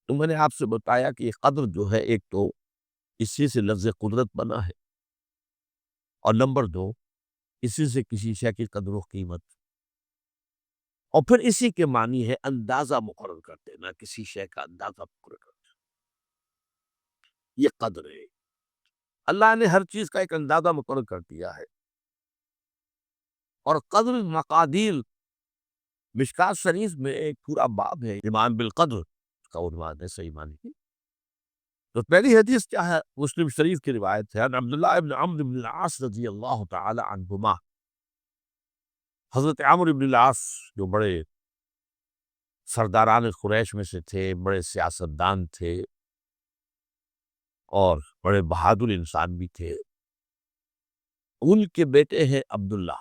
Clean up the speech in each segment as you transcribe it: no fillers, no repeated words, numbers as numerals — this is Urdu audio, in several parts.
تو میں نے آپ سے بتایا کہ یہ قدر جو ہے، ایک تو اسی سے لفظ قدرت بنا ہے، اور نمبر دو اسی سے کسی شے کی قدر و قیمت، اور پھر اسی کے معنی ہے اندازہ مقرر کر دینا، کسی شے کا اندازہ مقرر کر دینا، یہ قدر ہے۔ اللہ نے ہر چیز کا ایک اندازہ مقرر کر دیا ہے، اور قدر مقادیر مشکوٰۃ شریف میں ایک پورا باب ہے، ایمان بالقدر کا عنوان ہے صحیح معنی کی۔ تو پہلی حدیث کیا ہے؟ مسلم شریف کی روایت ہے، عن عبداللہ ابن عمرو بن العاص رضی اللہ تعالی عنہما۔ حضرت عمرو بن العاص جو بڑے سرداران قریش میں سے تھے، بڑے سیاستدان تھے، اور بڑے بہادر انسان بھی تھے، ان کے بیٹے ہیں عبداللہ۔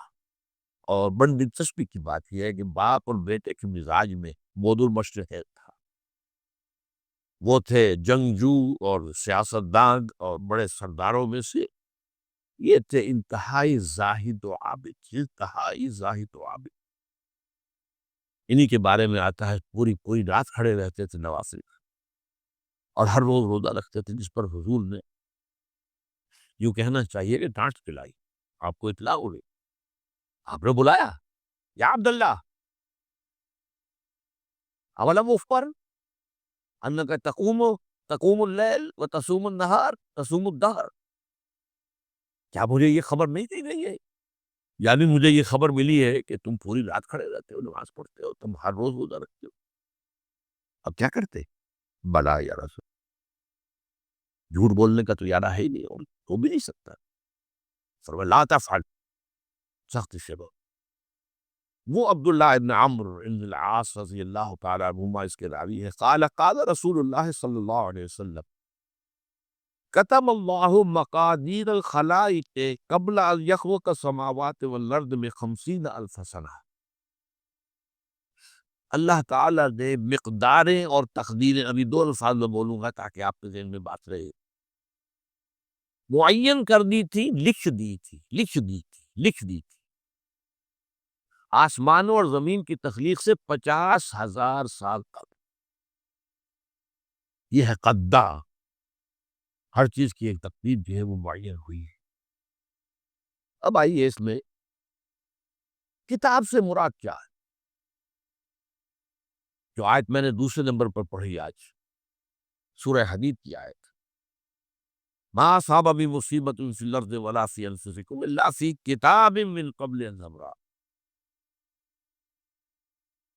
اور بڑی دلچسپی کی بات یہ ہے کہ باپ اور بیٹے کے مزاج میں بود المشرق تھا۔ وہ تھے جنگجو اور سیاستدان اور بڑے سرداروں میں سے، یہ تھے انتہائی زاہد و عابد، انتہائی زاہد و عابد۔ انہی کے بارے میں آتا ہے پوری پوری رات کھڑے رہتے تھے نوافل، اور ہر روز روزہ رکھتے تھے، جس پر حضور نے یوں کہنا چاہیے کہ ڈانٹ پلائی۔ آپ کو اطلاع ہو گئی، آپ نے بلایا، یا عبداللہ اولم اخبر انک تقوم اللیل و تصوم النہار تصوم الدہر، کیا مجھے یہ خبر نہیں دی گئی ہے؟ یعنی مجھے یہ خبر ملی ہے کہ تم پوری رات کھڑے رہتے ہو، نماز پڑھتے ہو، تم ہر روز روزہ رکھتے ہو۔ اب کیا کرتے؟ بلا یا رسول، جھوٹ بولنے کا تو ارادہ ہے ہی نہیں، اور ہو بھی نہیں سکتا۔ فرمایا لا تفعل، سخت سے بہت۔ وہ عبداللہ ابن عمرو ابن العاص رضی اللہ تعالیٰ عنہما اس کے راوی ہے، قال قال رسول اللہ صلی اللہ علیہ وسلم کتب اللہ مقادیر الخلائق قبل ان یخلق السماوات والارض ب50,000 سنہ۔ اللہ تعالیٰ نے مقداریں اور تقدیریں، ابھی دو الفاظ میں بولوں گا تاکہ آپ کے ذہن میں بات رہے، معین کر دی تھی، لکھ دی تھی، لکھ دی تھی، لکھ دی تھی، آسمانوں اور زمین کی تخلیق سے 50,000 سال قبل۔ یہ ہے قدہ، ہر چیز کی ایک تقدیر جو ہے وہ معین ہوئی ہے۔ اب آئیے اس میں کتاب سے مراد کیا ہے؟ جو آیت میں نے دوسرے نمبر پر پڑھی آج، سورہ حدید کی آیت، ما اصاب من مصیبت فی الارض ولا فی انفسکم الا فی کتاب من قبل ان نبرأ۔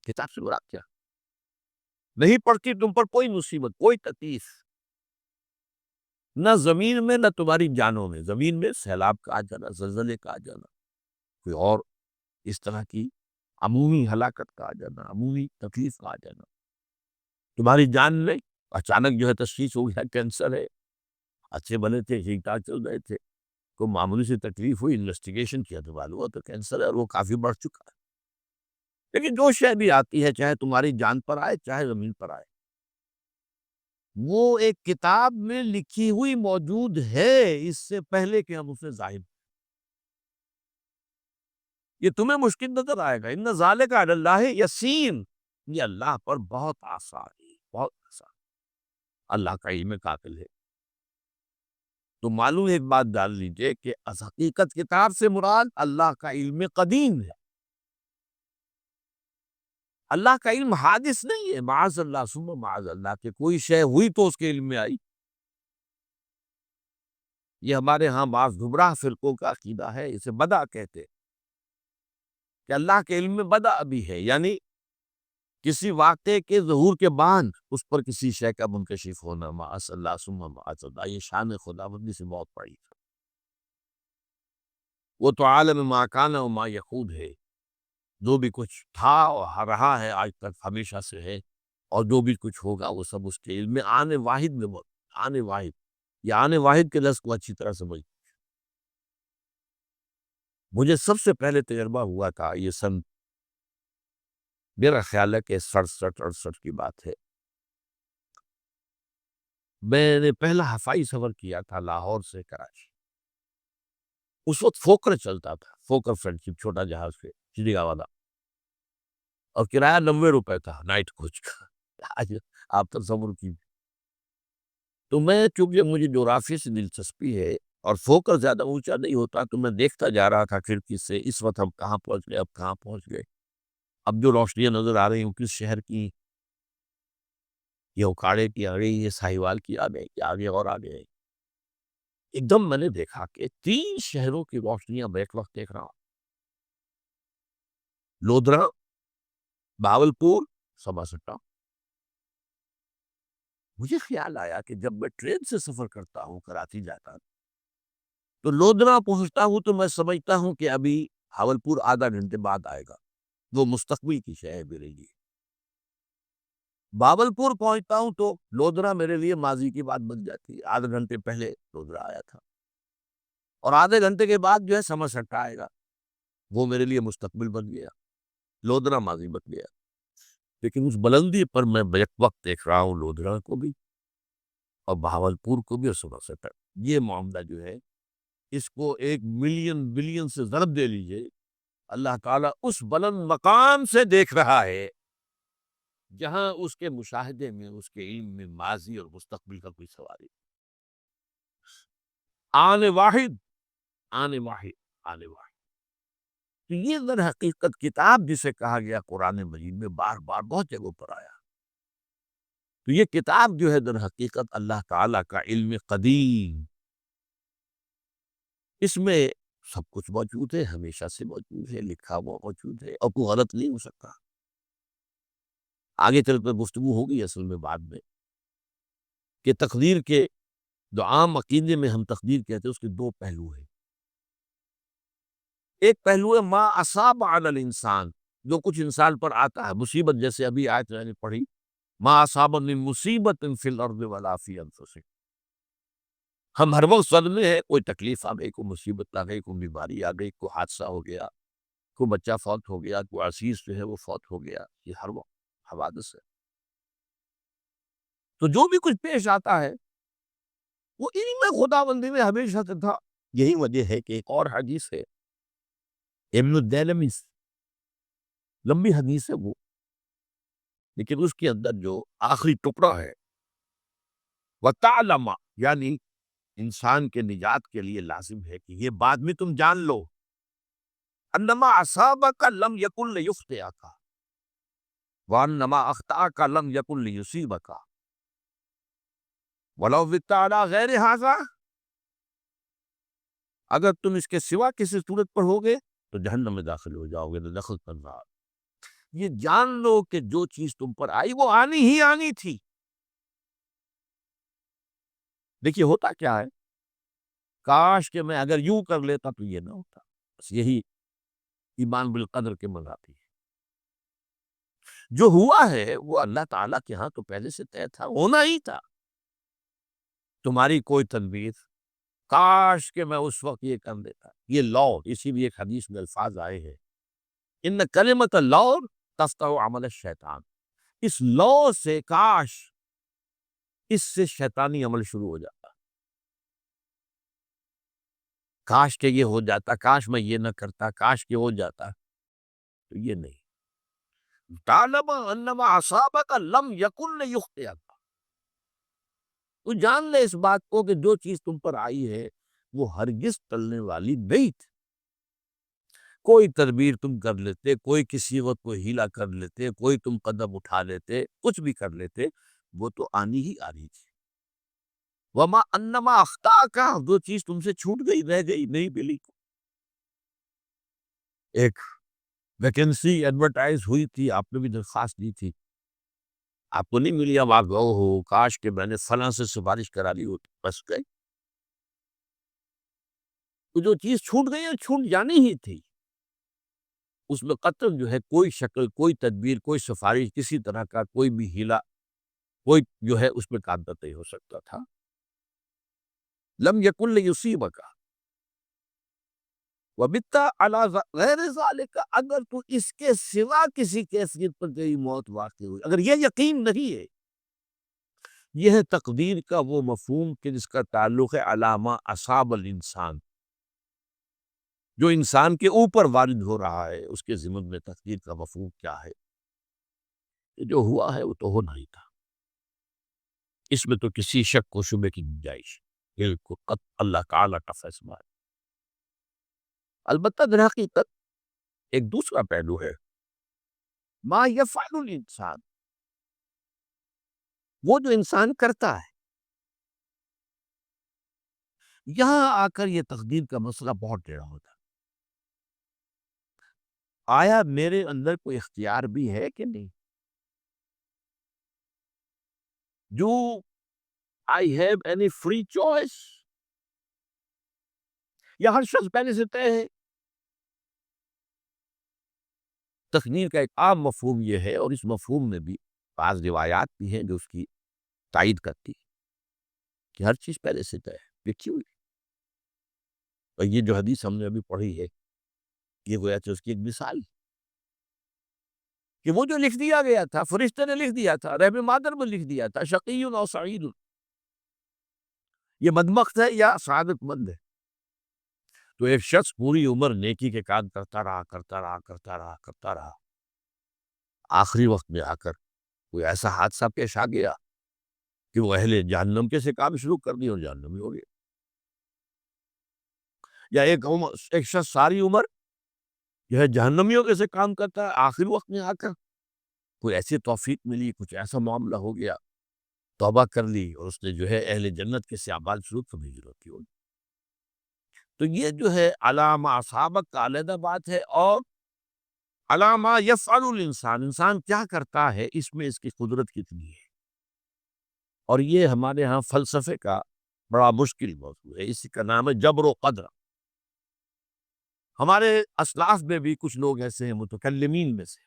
کتاب سے مراد کیا؟ نہیں پڑتی تم پر کوئی مصیبت، کوئی تکلیف، نہ زمین میں نہ تمہاری جانوں میں۔ زمین میں سیلاب کا آ جانا، زلزلے کا آ جانا، کوئی اور اس طرح کی عمومی ہلاکت کا آ جانا، عمومی تکلیف کا آ جانا۔ تمہاری جان میں اچانک جو ہے تشخیص ہو گیا کینسر ہے، اچھے بنے تھے، ٹھیک ٹھاک چل رہے تھے، کوئی معمولی سی تکلیف ہوئی، انویسٹیگیشن کیا تو معلوم ہوا تو کینسر ہے، اور وہ کافی بڑھ چکا ہے۔ لیکن جو شے بھی آتی ہے، چاہے تمہاری جان پر آئے چاہے زمین پر آئے، وہ ایک کتاب میں لکھی ہوئی موجود ہے، اس سے پہلے کہ ہم اسے ظاہر۔ یہ تمہیں مشکل نظر آئے گا، ان ذالک علی اللہ یسیر، یہ اللہ پر بہت آسان ہے، بہت آسان، اللہ کا علم کامل ہے۔ تو معلوم ایک بات ڈال لیجئے کہ از حقیقت کتاب سے مراد اللہ کا علم قدیم ہے۔ اللہ کا علم حادث نہیں ہے، معاذ اللہ ثم معاذ اللہ، کہ کوئی شے ہوئی تو اس کے علم میں آئی۔ یہ ہمارے ہاں بعض گمراہ فرقوں کا عقیدہ ہے، اسے بدع کہتے، کہ اللہ کے علم میں بدع بھی ہے، یعنی کسی واقعے کے ظہور کے بعد اس پر کسی شے کا منکشف ہونا، معاذ اللہ ثم معاذ اللہ۔ یہ شان خداوندی سے بہت بڑی ہے، وہ تو عالم ما کان و ما یکون ہے، جو بھی کچھ تھا اور رہا ہے آج تک ہمیشہ سے ہے، اور جو بھی کچھ ہوگا وہ سب اس کے علم میں۔ آنے واحد میں بول، آنے واحد، یہ آنے واحد کے لفظ کو اچھی طرح سمجھ۔ مجھے سب سے پہلے تجربہ ہوا تھا، یہ سن میرا خیال ہے کہ 67-68 کی بات ہے، میں نے پہلا ہفائی سفر کیا تھا لاہور سے کراچی۔ اس وقت فوکر چلتا تھا، فوکر فرینڈشپ، چھوٹا جہاز پہ چلیگا والا، اور کرایہ 90 روپے تھا نائٹ کوچ کا۔ آج آپ تصور کیجیے۔ تو میں چونکہ مجھے جغرافیے سے دلچسپی ہے اور فوکس زیادہ اونچا نہیں ہوتا، تو میں دیکھتا جا رہا تھا کھڑکی سے، اس وقت ہم کہاں پہنچ گئے، اب کہاں پہنچ گئے، اب جو روشنیاں نظر آ رہی ہیں کس شہر کی، یہ اکاڑے کی آ گئی، یہ ساہیوال کی آ گئی، کہ آگے اور آگے۔ ایک دم میں نے دیکھا کہ 3 شہروں کی روشنیاں میں ایک وقت دیکھ رہا ہوں، لودھرا، باولپور، سماسٹا۔ مجھے خیال آیا کہ جب میں ٹرین سے سفر کرتا ہوں، کراچی جاتا ہوں، تو لودھرا پہنچتا ہوں تو میں سمجھتا ہوں کہ ابھی بھاولپور آدھا گھنٹے بعد آئے گا، وہ مستقبل کی شے ہے میرے لیے۔ باولپور پہنچتا ہوں تو لودھرا میرے لیے ماضی کی بات بن جاتی ہے، آدھے گھنٹے پہلے لودھرا آیا تھا، اور آدھے گھنٹے کے بعد جو ہے سمرسٹا آئے گا، وہ میرے لیے مستقبل بن گیا، لودھرا ماضی بن گیا۔ لیکن اس بلندی پر میں بیک وقت دیکھ رہا ہوں لودھرا کو بھی اور بہاولپور کو بھی اور سمرسٹا۔ یہ معاملہ جو ہے اس کو 1 ملین بلین سے ضرب دے لیجئے، اللہ تعالیٰ اس بلند مقام سے دیکھ رہا ہے جہاں اس کے مشاہدے میں، اس کے علم میں ماضی اور مستقبل کا کوئی سوال نہیں۔ آنے واحد، آنے واحد، آنے واحد۔ تو یہ در حقیقت کتاب جسے کہا گیا قرآن مجید میں بار بار بہت جگہوں پر آیا، تو یہ کتاب جو ہے در حقیقت اللہ تعالیٰ کا علم قدیم، اس میں سب کچھ موجود ہے، ہمیشہ سے موجود ہے، لکھا ہوا موجود ہے، اور کوئی غلط نہیں ہو سکتا۔ آگے چل کر گفتگو ہوگی اصل میں بعد میں کہ تقدیر کے جو عام عقیدے میں ہم تقدیر کہتے ہیں، اس کے 2 پہلو ہیں۔ ایک پہلو ہے ما اصاب علی الانسان، جو کچھ انسان پر آتا ہے مصیبت، جیسے ابھی آیت میں نے پڑھی ما اصاب من مصیبت فی الارض ولا فی انفسکم۔ ہم ہر وقت صدمے ہیں، کوئی تکلیف آ گئی، کوئی مصیبت آ گئی، کوئی بیماری آ گئی، کوئی حادثہ ہو گیا، کوئی بچہ فوت ہو گیا، کوئی عزیز جو ہے وہ فوت ہو گیا، یہ ہر وقت حوادث ہے۔ تو جو بھی کچھ پیش آتا ہے وہ علم خداوندی میں ہمیشہ سے تھا۔ یہی وجہ ہے کہ ایک اور حدیث ہے، ابن الدیلمی، لمبی حدیث ہے وہ، لیکن اس کے اندر جو آخری ٹکڑا ہے وَتَعْلَمَ، یعنی انسان کے نجات کے لیے لازم ہے کہ یہ بات بھی تم جان لو انما اصابک لم یکن لیخطئک وانما اخطأک لم یکن لیصیبک ولو مت علی غیر ھذا، اگر تم اس کے سوا کسی صورت پر ہوگے تو جہنم میں داخل ہو جاؤ گے، تو دخل کرنا۔ یہ جان لو کہ جو چیز تم پر آئی وہ آنی ہی آنی تھی۔ دیکھیے ہوتا کیا ہے، کاش کہ میں اگر یوں کر لیتا تو یہ نہ ہوتا، بس یہی ایمان بالقدر کے منافی ہے۔ جو ہوا ہے وہ اللہ تعالیٰ کے ہاں تو پہلے سے طے تھا، ہونا ہی تھا۔ تمہاری کوئی تدبیر، کاش کہ میں اس وقت یہ کر دیتا، یہ لا، اسی لیے ایک حدیث میں الفاظ آئے ہیں ان کلمۃ اللہ تفتح عمل الشیطان، اس لا سے کاش اس سے شیطانی عمل شروع ہو جاتا، کاش کہ یہ ہو جاتا، کاش میں یہ نہ کرتا، کاش کہ ہو جاتا، تو یہ نہیں۔ تعلم انما اصابک لم یکن لیخطئک، تو جان لے اس بات کو کہ جو چیز تم پر آئی ہے وہ ہرگز ٹلنے والی نہیں تھی۔ کوئی تدبیر تم کر لیتے، کوئی کسی وقت کوئی ہیلا کر لیتے، کوئی تم قدم اٹھا لیتے، کچھ بھی کر لیتے، وہ تو آنی ہی آنی تھی۔ وما انما اخطاک، جو چیز تم سے چھوٹ گئی، رہ گئی، نہیں ملی۔ ایک ویکنسی ایڈورٹائز ہوئی تھی، آپ نے بھی درخواست دی تھی، آپ کو نہیں ملی، اب آپ گو ہو کاش کہ میں نے فلاں سے سفارش کرا لی ہوتی، بس گئے۔ تو جو چیز چھوٹ گئی اور چھوٹ جانی ہی تھی، اس میں قطعاً جو ہے کوئی شکل، کوئی تدبیر، کوئی سفارش، کسی طرح کا کوئی بھی ہیلا، کوئی جو ہے اس میں قابل نہیں ہو سکتا تھا۔ لم یکن لیصیبک وبت علی غیر ذالک، اگر تو اس کے سوا کسی کیفیت پر تیری موت واقع ہوئی، اگر یہ یقین نہیں ہے، یہ ہے تقدیر کا وہ مفہوم کہ جس کا تعلق ہے علامہ اصاب الانسان، جو انسان کے اوپر وارد ہو رہا ہے، اس کے ضمن میں تقدیر کا مفہوم کیا ہے، کہ جو ہوا ہے وہ تو ہونا ہی تھا۔ اس میں تو کسی شک و شبے کی گنجائش بالکل قط اللہ تعالیٰ کا فیصلہ ہے۔ البتہ در حقیقت ایک دوسرا پہلو ہے، ما یفعل الانسان، وہ جو انسان کرتا ہے۔ یہاں آ کر یہ تقدیر کا مسئلہ بہت ٹیڑھا ہوتا ہے۔ آیا میرے اندر کوئی اختیار بھی ہے کہ نہیں؟ Do I have any free choice؟ یا ہر شخص پہلے سے طے ہے؟ تقدیر کا ایک عام مفہوم یہ ہے، اور اس مفہوم میں بھی بعض روایات بھی ہیں جو اس کی تائید کرتی ہے کہ ہر چیز پہلے سے طے ہے، لکھی ہوئی ہے۔ اور یہ جو حدیث ہم نے ابھی پڑھی ہے، یہ گویا کہ اس کی ایک مثال ہے کہ وہ جو لکھ دیا گیا تھا، فرشتے نے لکھ دیا تھا، رحم مادر میں لکھ دیا تھا، شقی و سعید، یہ بدبخت ہے یا سعادت مند ہے۔ تو ایک شخص پوری عمر نیکی کے کام کرتا رہا کرتا رہا کرتا رہا کرتا رہا، آخری وقت میں آ کر کوئی ایسا حادثہ پیش آ گیا کہ وہ اہل جہنم کے سے کام شروع کر دیا اور جہنمی ہو گیا۔ یا ایک شخص ساری عمر جو ہے جہنمیوں کے سے کام کرتا ہے، آخری وقت میں آ کر کوئی ایسی توفیق ملی، کچھ ایسا معاملہ ہو گیا، توبہ کر لی اور اس نے جو ہے اہل جنت کے سے اعمال شروع کر دی ہوتی ہوگی۔ تو یہ جو ہے علامہ اصحابک کا علیحدہ بات ہے، اور علامہ یفعل الانسان، انسان کیا کرتا ہے، اس میں اس کی قدرت کتنی ہے۔ اور یہ ہمارے ہاں فلسفے کا بڑا مشکل موضوع ہے، اسی کا نام ہے جبر و قدر۔ ہمارے اسلاف میں بھی کچھ لوگ ایسے ہیں متکلمین میں سے،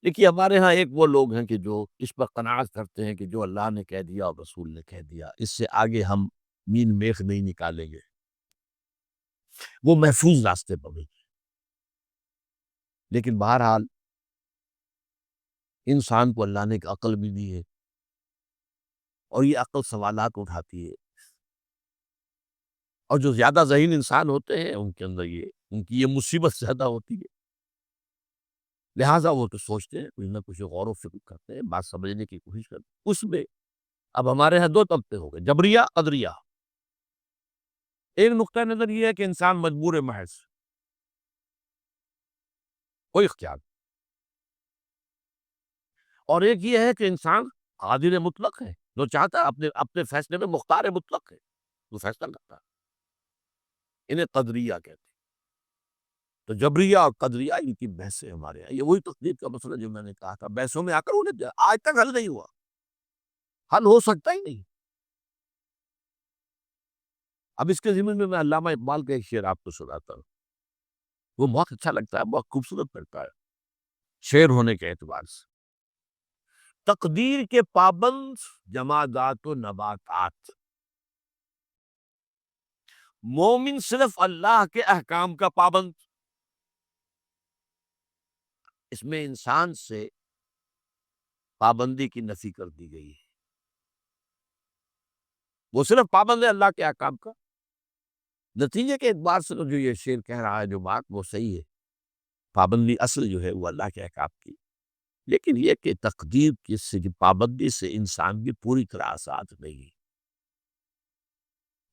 دیکھیے ہمارے ہاں ایک وہ لوگ ہیں کہ جو اس پر قناعت کرتے ہیں کہ جو اللہ نے کہہ دیا اور رسول نے کہہ دیا، اس سے آگے ہم مین میخ نہیں نکالیں گے، وہ محفوظ راستے پر ہیں۔ لیکن بہرحال انسان کو اللہ نے ایک عقل بھی دی ہے، اور یہ عقل سوالات اٹھاتی ہے، اور جو زیادہ ذہین انسان ہوتے ہیں ان کے اندر ان کی یہ مصیبت زیادہ ہوتی ہے، لہٰذا وہ تو سوچتے ہیں، کچھ نہ کچھ غور و فکر کرتے ہیں، بات سمجھنے کی کوشش کرتے ہیں۔ اس میں اب ہمارے یہاں دو طبقے ہو گئے، جبریہ قدریہ۔ ایک نقطہ نظر یہ ہے کہ انسان مجبور ہے محض، کوئی اختیار نہیں۔ اور ایک یہ ہے کہ انسان قادر مطلق ہے، جو چاہتا ہے اپنے فیصلے میں مختار مطلق ہے، وہ فیصلہ کرتا ہے۔ انہیں قدریہ کہتے ہیں۔ تو جبریہ اور قدریہ ان کی بحثیں ہمارے یہاں، یہ وہی تقدیر کا مسئلہ جو میں نے کہا تھا، بحثوں میں آ کر انہیں آج تک حل نہیں ہوا، حل ہو سکتا ہی نہیں۔ اب اس کے ضمن میں علامہ اقبال کا ایک شعر آپ کو سناتا ہوں، وہ بہت اچھا لگتا ہے، بہت خوبصورت لگتا ہے شعر ہونے کے اعتبار سے۔ تقدیر کے پابند جمادات و نباتات، مومن صرف اللہ کے احکام کا پابند۔ اس میں انسان سے پابندی کی نفی کر دی گئی ہے، وہ صرف پابند ہے اللہ کے احکام کا۔ نتیجے کے اعتبار سے تو جو یہ شعر کہہ رہا ہے، جو بات وہ صحیح ہے، پابندی اصل جو ہے وہ اللہ کے احکام کی، لیکن یہ کہ تقدیر کی پابندی سے انسان بھی پوری طرح آزاد نہیں ہے۔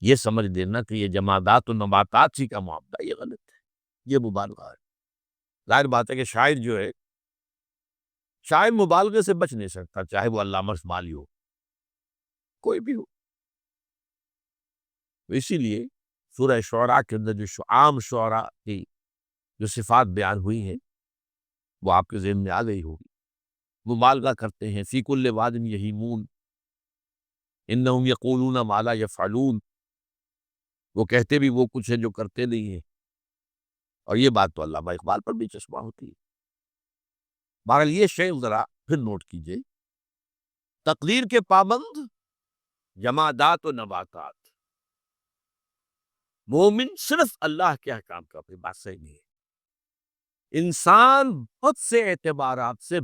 یہ سمجھ دینا کہ یہ جمادات و نباتات ہی کا معاملہ، یہ غلط ہے، یہ مبالغہ ہے۔ ظاہر بات ہے کہ شاعر جو ہے، شاعر مبالغے سے بچ نہیں سکتا، چاہے وہ علامہ اقبال ہو، کوئی بھی ہو۔ اسی لیے سورہ شعراء کے اندر جو عام شعراء کی جو صفات بیان ہوئی ہیں وہ آپ کے ذہن میں آ گئی ہوگی۔ مبالغہ کرتے ہیں، فی کل واد یہیمون انہم یقولون ما لا یفعلون، وہ کہتے بھی وہ کچھ ہے جو کرتے نہیں ہیں، اور یہ بات تو علامہ اقبال پر بھی چشمہ ہوتی ہے۔ بہرحال یہ شعر ذرا پھر نوٹ کیجئے، تقدیر کے پابند جمادات و نباتات، مومن صرف اللہ کے احکام کا، پھر بات صحیح نہیں ہے۔ انسان بہت سے اعتبارات سے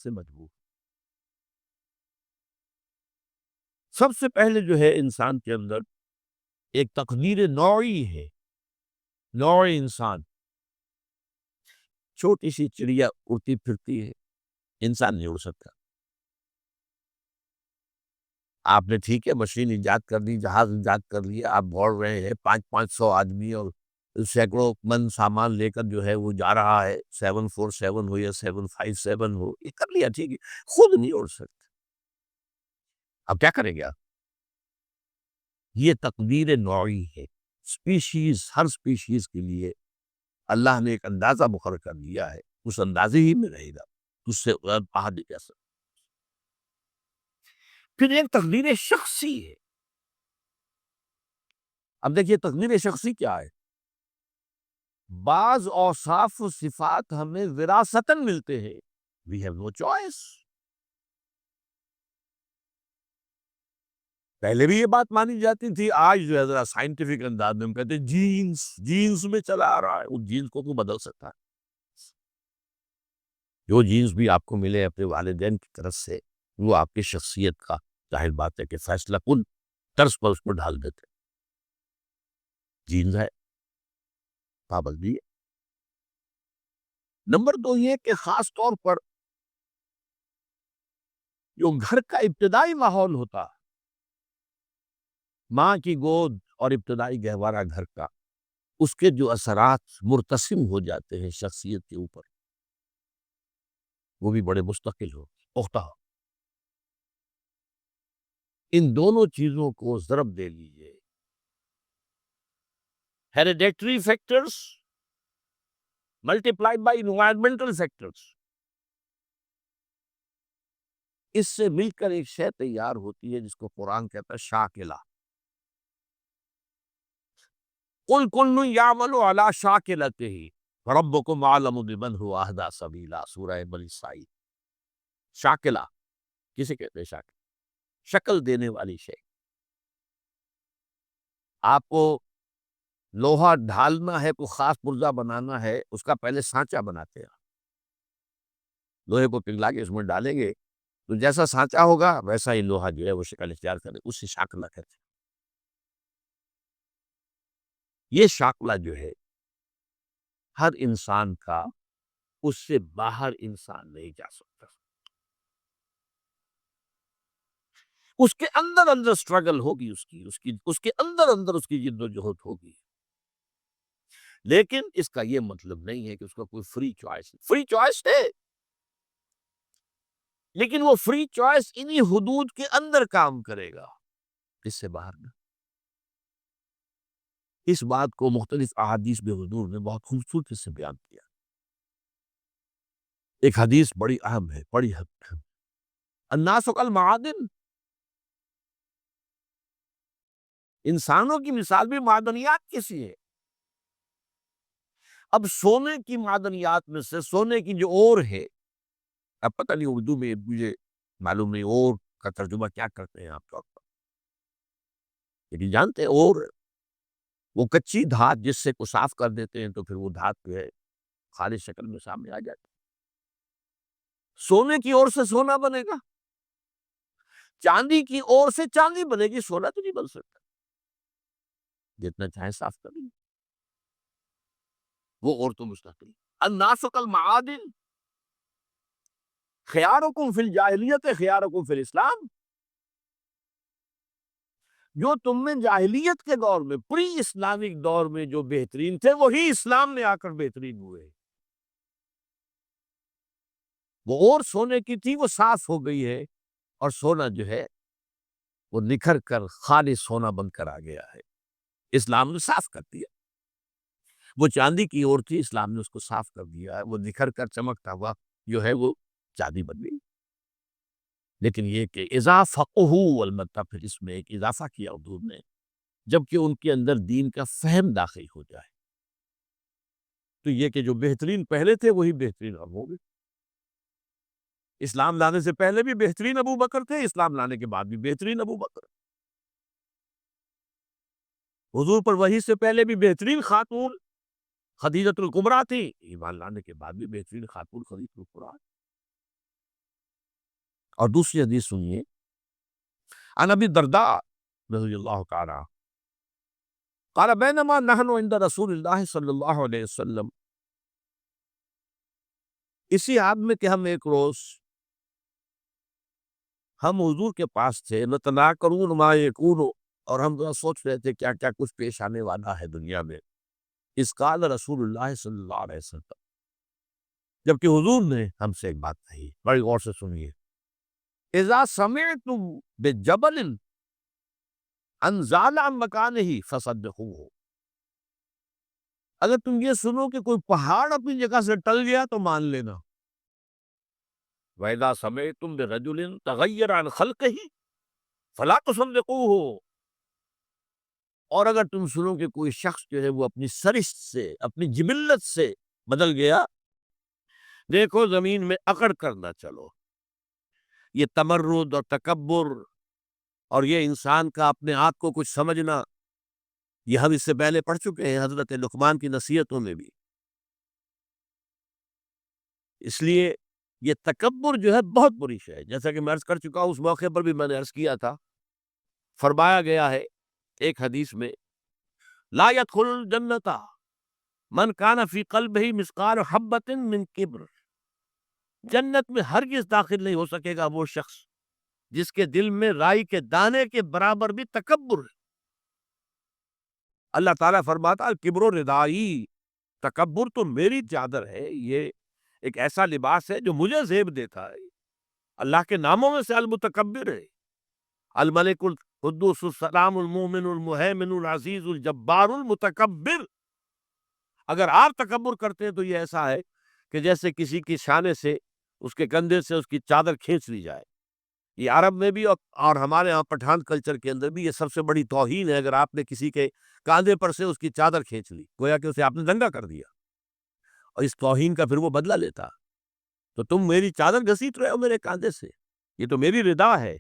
مجبور۔ سب سے پہلے جو ہے انسان کے اندر ایک تقدیر نوعی ہے، نوع انسان، چھوٹی سی چڑیا اڑتی پھرتی ہے، انسان نہیں اڑ سکتا۔ آپ نے ٹھیک ہے مشین ایجاد کر دی، جہاز ایجاد کر لیا، آپ دوڑ رہے ہیں 500 آدمی اور سینکڑوں من سامان لے کر جو ہے وہ جا رہا ہے، 747 ہو یا 757 ہو، یہ کر لیا ٹھیک ہے، خود نہیں اڑ سکتے، اب کیا کریں گے آپ؟ یہ تقدیر نوعی ہے، سپیشیز، ہر سپیشیز کے لیے اللہ نے ایک اندازہ مقرر کر دیا ہے، اس اندازے ہی میں رہے گا، اس سے باہر نہیں جا سکتا۔ پھر ایک تقدیر شخصی ہے۔ اب دیکھیے تقدیر شخصی کیا ہے؟ بعض اوصاف و صفات ہمیں وراثتاً ملتے ہیں، we have no choice۔ پہلے بھی یہ بات مانی جاتی تھی، آج جو ہے ذرا سائنٹیفک انداز میں ہم کہتے ہیں جینز میں چلا آ رہا ہے، اس جینز کو تو بدل سکتا ہے۔ جو جینز بھی آپ کو ملے اپنے والدین کی طرف سے، وہ آپ کی شخصیت کا ظاہر بات ہے کہ فیصلہ کن طرز پر اس کو ڈھال دیتے ہیں۔ جینز ہے، پابندی ہے۔ نمبر دو یہ کہ خاص طور پر جو گھر کا ابتدائی ماحول ہوتا، ماں کی گود اور ابتدائی گہوارہ گھر کا، اس کے جو اثرات مرتسم ہو جاتے ہیں شخصیت کے اوپر، وہ بھی بڑے مستقل ہو، پختہ ہو۔ ان دونوں چیزوں کو ضرب دے لیجئے، hereditary factors multiply by environmental factors, اس سے مل کر ایک شے تیار ہوتی ہے جس کو قرآن کہتا ہے شاکلہ۔ قُلْ كُلٌّ يَعْمَلُ عَلَىٰ شَاكِلَتِهِ فَرَبُّكُمْ أَعْلَمُ بِمَنْ هُوَ أَهْدَىٰ سَبِيلًا، سورہ بنی اسرائیل۔ شاکلہ کسے کہتے ہیں؟ شاکلہ شکل دینے والی شے۔ آپ کو لوہا ڈھالنا ہے، کوئی خاص پرزہ بنانا ہے، اس کا پہلے سانچہ بناتے ہیں، لوہے کو پگھلا کے اس میں ڈالیں گے تو جیسا سانچہ ہوگا ویسا ہی لوہا جو ہے وہ شکل اختیار کرے، اس سے شاکلہ کہتے ہیں۔ یہ شاکلہ جو ہے ہر انسان کا، اس سے باہر انسان نہیں جا سکتا، اس کے اندر اندر سٹرگل ہوگی، اس کے اندر اندر اس کی جد و جہد ہوگی، لیکن اس کا یہ مطلب نہیں ہے کہ اس کا کوئی فری چوائس ہے۔ فری چوائس ہے، لیکن وہ فری چوائس انہی حدود کے اندر کام کرے گا، اس سے باہر نہ۔ اس بات کو مختلف احادیث میں حضور نے بہت خوبصورتی سے بیان کیا۔ ایک حدیث بڑی اہم ہے، بڑی اہم۔ الناس کالمعادن، انسانوں کی مثال بھی معدنیات کیسی ہے۔ اب سونے کی معدنیات میں سے سونے کی جو اور ہے، اب پتہ نہیں اردو میں مجھے معلوم نہیں اور کا ترجمہ کیا کرتے ہیں آپ طور پر، لیکن جانتے ہیں اور وہ کچی دھات جس سے کو صاف کر دیتے ہیں تو پھر وہ دھات جو ہے خالص شکل میں سامنے آ جاتی ہے۔ سونے کی اور سے سونا بنے گا، چاندی کی اور سے چاندی بنے گی، سونا تو نہیں بن سکتا، جتنا چاہے صاف کر لیں، وہ اور تو مستقل۔ الناس کالمعادن خیارکم فی الجاہلیت خیارکم فی الاسلام، جو تم میں جاہلیت کے دور میں، پری اسلامک دور میں جو بہترین تھے، وہی اسلام میں آ کر بہترین ہوئے۔ وہ اور سونے کی تھی، وہ صاف ہو گئی ہے، اور سونا جو ہے وہ نکھر کر خالص سونا بن کر آ گیا ہے، اسلام نے صاف کر دیا۔ وہ چاندی کی اور تھی، اسلام نے اس کو صاف کر دیا ہے، وہ نکھر کر چمکتا ہوا جو ہے وہ چاندی بن گئی۔ لیکن یہ کہ اذا فقہوا، البتہ پھر اس میں ایک اضافہ کیا حضور نے، جبکہ ان کے اندر دین کا فہم داخل ہو جائے، تو یہ کہ جو بہترین پہلے تھے وہی بہترین اب ہوں گے۔ اسلام لانے سے پہلے بھی بہترین ابو بکر تھے، اسلام لانے کے بعد بھی بہترین ابو بکر۔ حضور پر وحی سے پہلے بھی بہترین خاتون خدیجۃ الکبریٰ تھی، ایمان لانے کے بعد بھی بہترین خاتون خدیجۃ الکبریٰ۔ اور دوسری حدیث سنیے، عن ابی الدرداء رضی اللہ تعالی عنہ قال بینما نحن عند رسول اللہ صلی اللہ علیہ وسلم، اسی حال میں کہ ہم ایک روز ہم حضور کے پاس تھے، نتناکرون ما یکون، اور ہم ذرا سوچ رہے تھے کیا کیا کچھ پیش آنے والا ہے دنیا میں۔ اس قال رسول اللہ صلی اللہ علیہ وسلم، جبکہ حضور نے ہم سے ایک بات کہی، بڑی غور سے سنیے، اذا سمعتم بجبل انزال عن مکانہ فصدقوہ، اگر تم یہ سنو کہ کوئی پہاڑ اپنی جگہ سے ٹل گیا تو مان لینا۔ وَإِذَا سَمِعْتُمْ بِرَجُلٍ تَغَيَّرَ عَنْ خَلْقِهِ فَلَا تُصَدِّقُوهُ، اور اگر تم سنو کہ کوئی شخص جو ہے وہ اپنی سرشت سے، اپنی جبلت سے بدل گیا، دیکھو زمین میں اکڑ کر نہ چلو۔ یہ تمرد اور تکبر اور یہ انسان کا اپنے آپ کو کچھ سمجھنا، یہ ہم اس سے پہلے پڑھ چکے ہیں حضرت لقمان کی نصیحتوں میں بھی۔ اس لیے یہ تکبر جو ہے بہت بری شے ہے، جیسا کہ میں عرض کر چکا ہوں، اس موقع پر بھی میں نے عرض کیا تھا، فرمایا گیا ہے ایک حدیث میں، لا يدخل الجنت من کان فی قلبہ مثقال حبۃ من کبر، جنت میں ہرگز داخل نہیں ہو سکے گا وہ شخص جس کے دل میں رائی کے دانے کے برابر بھی تکبر ہے۔ اللہ تعالیٰ فرماتا الکبر ردائی، تکبر تو میری چادر ہے، یہ ایک ایسا لباس ہے جو مجھے زیب دیتا ہے۔ اللہ کے ناموں میں سے المتکبر ہے، الملک القدوس السلام المؤمن المہیمن العزیز الجبار المتکبر۔ اگر آپ تکبر کرتے ہیں تو یہ ایسا ہے کہ جیسے کسی کی شانے سے، اس کے کندھے سے اس کی چادر کھینچ لی جائے۔ یہ عرب میں بھی اور ہمارے ہاں پٹھان کلچر کے اندر بھی یہ سب سے بڑی توہین ہے، اگر آپ نے کسی کے کاندھے پر سے اس کی چادر کھینچ لی، گویا کہ اسے آپ نے ننگا کر دیا، اور اس توہین کا پھر وہ بدلہ لیتا۔ تو تم میری چادر گھسیٹ رہے ہو میرے کاندھے سے، یہ تو میری ردا ہے۔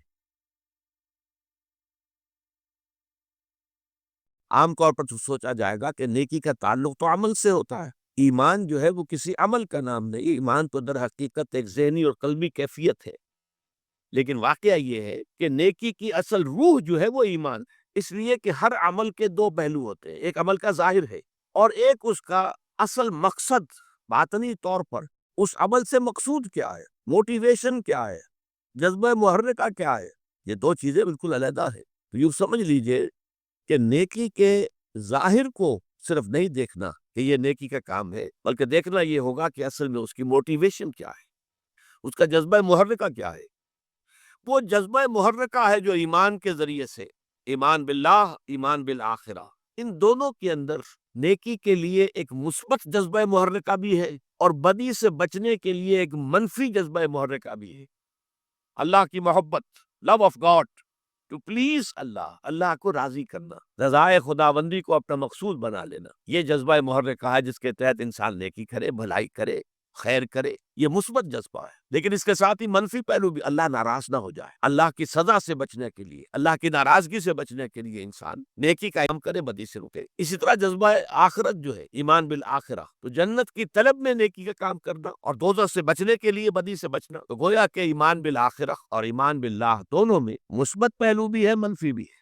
عام طور پر تو سوچا جائے گا کہ نیکی کا تعلق تو عمل سے ہوتا ہے، ایمان جو ہے وہ کسی عمل کا نام نہیں، ایمان تو در حقیقت ایک ذہنی اور قلبی کیفیت ہے۔ لیکن واقعہ یہ ہے کہ نیکی کی اصل روح جو ہے وہ ایمان، اس لیے کہ ہر عمل کے دو پہلو ہوتے ہیں، ایک عمل کا ظاہر ہے اور ایک اس کا اصل مقصد باطنی طور پر اس عمل سے مقصود کیا ہے، موٹیویشن کیا ہے، جذبہ محرکہ کیا ہے، یہ دو چیزیں بالکل علیحدہ ہیں۔ تو یوں سمجھ لیجئے کہ نیکی کے ظاہر کو صرف نہیں دیکھنا کہ یہ نیکی کا کام ہے، بلکہ دیکھنا یہ ہوگا کہ اصل میں اس کی موٹیویشن کیا ہے، اس کا جذبہ محرکہ کیا ہے۔ وہ جذبہ محرکہ ہے جو ایمان کے ذریعے سے، ایمان باللہ، ایمان بالآخرہ، ان دونوں کے اندر نیکی کے لیے ایک مثبت جذبہ محرکہ بھی ہے اور بدی سے بچنے کے لیے ایک منفی جذبہ محرکہ بھی ہے۔ اللہ کی محبت، love of God, to please Allah, Allah کو راضی کرنا، رضائے خداوندی کو اپنا مقصود بنا لینا، یہ جذبہ محرکہ ہے جس کے تحت انسان نیکی کرے، بھلائی کرے، خیر کرے، یہ مثبت جذبہ ہے۔ لیکن اس کے ساتھ ہی منفی پہلو بھی، اللہ ناراض نہ ہو جائے، اللہ کی سزا سے بچنے کے لیے، اللہ کی ناراضگی سے بچنے کے لیے انسان نیکی کا کام کرے، بدی سے رکے۔ اسی طرح جذبہ آخرت جو ہے، ایمان بالآخرہ، تو جنت کی طلب میں نیکی کا کام کرنا اور دوزخ سے بچنے کے لیے بدی سے بچنا، تو گویا کہ ایمان بالآخرہ اور ایمان باللہ دونوں میں مثبت پہلو بھی ہے، منفی بھی ہے۔